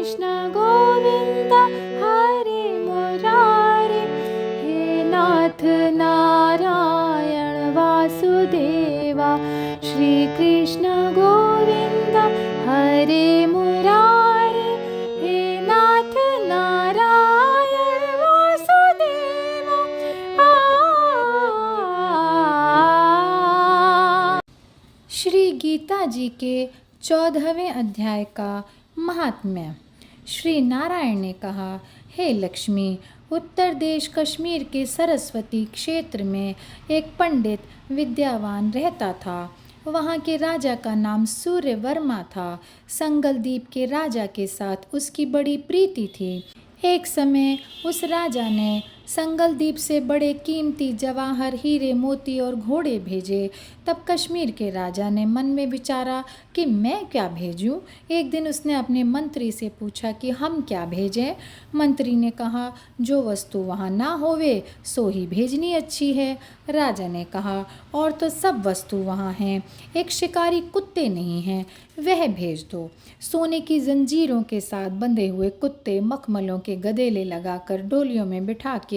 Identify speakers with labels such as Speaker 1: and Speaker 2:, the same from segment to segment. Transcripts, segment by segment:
Speaker 1: कृष्ण गोविंद हरे मुरारे, हे नाथ नारायण वासुदेवा। श्री कृष्ण गोविंद हरे मुरारे, हे नाथ नारायण वासुदेवा। श्री गीता जी के 14वें अध्याय का महात्म्य। श्री नारायण ने कहा, हे लक्ष्मी, उत्तर देश कश्मीर के सरस्वती क्षेत्र में एक पंडित विद्यावान रहता था। वहाँ के राजा का नाम सूर्यवर्मा था। संगलदीप के राजा के साथ उसकी बड़ी प्रीति थी। एक समय उस राजा ने संगलदीप से बड़े कीमती जवाहर, हीरे, मोती और घोड़े भेजे। तब कश्मीर के राजा ने मन में विचारा कि मैं क्या भेजूं। एक दिन उसने अपने मंत्री से पूछा कि हम क्या भेजें। मंत्री ने कहा, जो वस्तु वहाँ ना होवे सो ही भेजनी अच्छी है। राजा ने कहा, और तो सब वस्तु वहाँ हैं, एक शिकारी कुत्ते नहीं हैं, वह भेज दो। सोने की जंजीरों के साथ बंधे हुए कुत्ते मखमलों के गदेले लगाकर डोलियों में बिठा के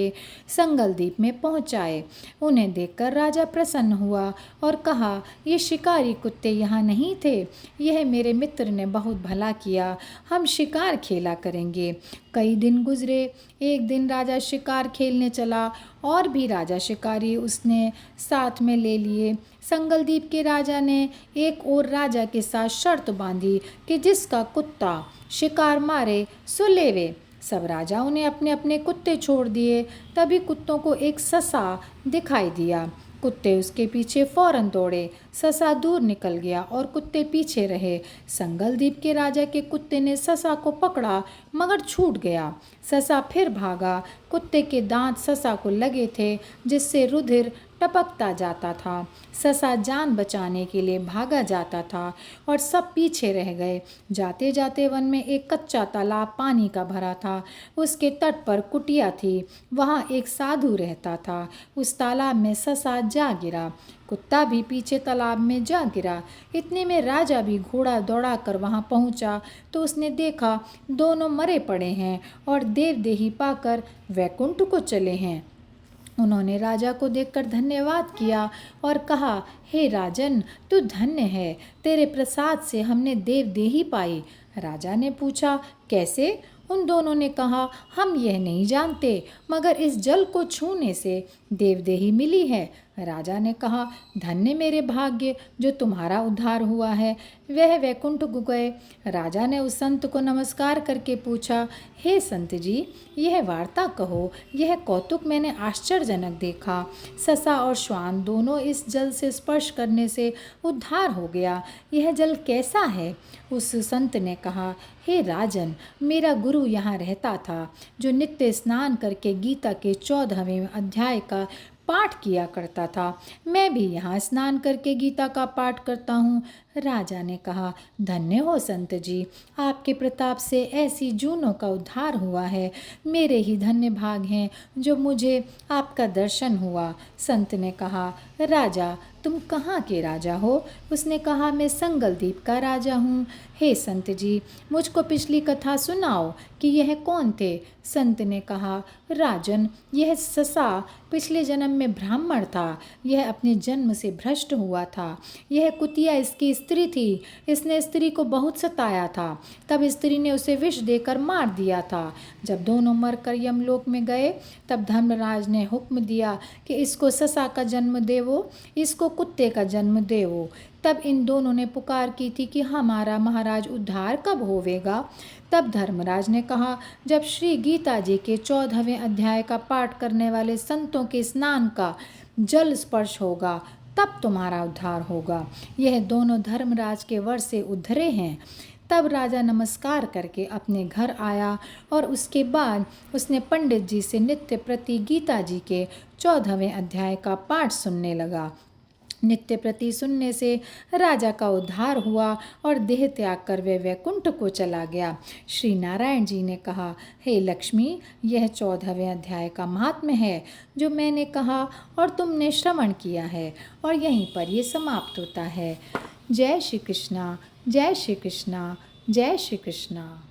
Speaker 1: संगलदीप में पहुंचाए। उन्हें देखकर राजा प्रसन्न हुआ और कहा, ये शिकारी कुत्ते यहाँ नहीं थे, यह मेरे मित्र ने बहुत भला किया, हम शिकार खेला करेंगे। कई दिन गुजरे। एक दिन राजा शिकार खेलने चला और भी राजा शिकारी उसने साथ में ले लिए। संगलदीप के राजा ने एक और राजा के साथ शर्त बांधी कि जिसका कुत्ता शिकार मारे सो लेवे। सब राजाओं ने अपने अपने कुत्ते छोड़ दिए। तभी कुत्तों को एक ससा दिखाई दिया। कुत्ते उसके पीछे फौरन दौड़े। ससा दूर निकल गया और कुत्ते पीछे रहे। संगलदीप के राजा के कुत्ते ने ससा को पकड़ा मगर छूट गया। ससा फिर भागा। कुत्ते के दांत ससा को लगे थे जिससे रुधिर टपकता जाता था। ससा जान बचाने के लिए भागा जाता था और सब पीछे रह गए। जाते जाते वन में एक कच्चा तालाब पानी का भरा था। उसके तट पर कुटिया थी। वहाँ एक साधु रहता था। उस तालाब में ससा जा गिरा। कुत्ता भी पीछे तालाब में जा गिरा। इतने में राजा भी घोड़ा दौड़ा कर वहाँ पहुँचा तो उसने देखा दोनों मरे पड़े हैं और देवदेही पाकर वैकुंठ को चले हैं। उन्होंने राजा को देखकर धन्यवाद किया और कहा, हे राजन, तू धन्य है, तेरे प्रसाद से हमने देवदेही पाई। राजा ने पूछा, कैसे? उन दोनों ने कहा, हम यह नहीं जानते, मगर इस जल को छूने से देवदेही मिली है। राजा ने कहा, धन्य मेरे भाग्य जो तुम्हारा उद्धार हुआ है। वह वैकुंठ गए। राजा ने उस संत को नमस्कार करके पूछा, हे संत जी, यह वार्ता कहो, यह कौतुक मैंने आश्चर्यजनक देखा। ससा और श्वान दोनों इस जल से स्पर्श करने से उद्धार हो गया। यह जल कैसा है? उस संत ने कहा, हे राजन, मेरा गुरु यहाँ रहता था जो नित्य स्नान करके गीता के 14वें अध्याय का पाठ किया करता था। मैं भी यहाँ स्नान करके गीता का पाठ करता हूँ। राजा ने कहा, धन्य हो संत जी, आपके प्रताप से ऐसी जूनों का उद्धार हुआ है। मेरे ही धन्य भाग हैं जो मुझे आपका दर्शन हुआ। संत ने कहा, राजा, तुम कहाँ के राजा हो? उसने कहा, मैं संगलदीप का राजा हूँ। हे संत जी, मुझको पिछली कथा सुनाओ कि यह कौन थे? संत ने कहा, राजन, यह ससा पिछले जन्म में ब्राह्मण था। यह अपने जन्म से भ्रष्ट हुआ था। यह कुतिया इसकी स्त्री थी। इसने स्त्री को बहुत सताया था। तब स्त्री ने उसे विष देकर मार दिया था। जब दोनों मरकर यमलोक में गए तब धर्मराज ने हुक्म दिया कि इसको ससा का जन्म देवो, इसको कुत्ते का जन्म देवो। तब इन दोनों ने पुकार की थी कि हमारा महाराज उद्धार कब होवेगा? तब धर्मराज ने कहा, जब श्री गीता जी के 14वें अध्याय का पाठ करने वाले संतों के स्नान का जल स्पर्श होगा तब तुम्हारा उद्धार होगा। यह दोनों धर्मराज के वर से उद्धरे हैं। तब राजा नमस्कार करके अपने घर आया और उसके बाद उसने पंडित जी से नित्य प्रति गीता जी के 14वें अध्याय का पाठ सुनने लगा। नित्य प्रति सुनने से राजा का उद्धार हुआ और देह त्याग कर वे वैकुंठ को चला गया। श्री नारायण जी ने कहा, हे लक्ष्मी, यह 14वें अध्याय का महात्म्य है जो मैंने कहा और तुमने श्रवण किया है, और यहीं पर ये समाप्त होता है। जय श्री कृष्णा, जय श्री कृष्णा, जय श्री कृष्णा।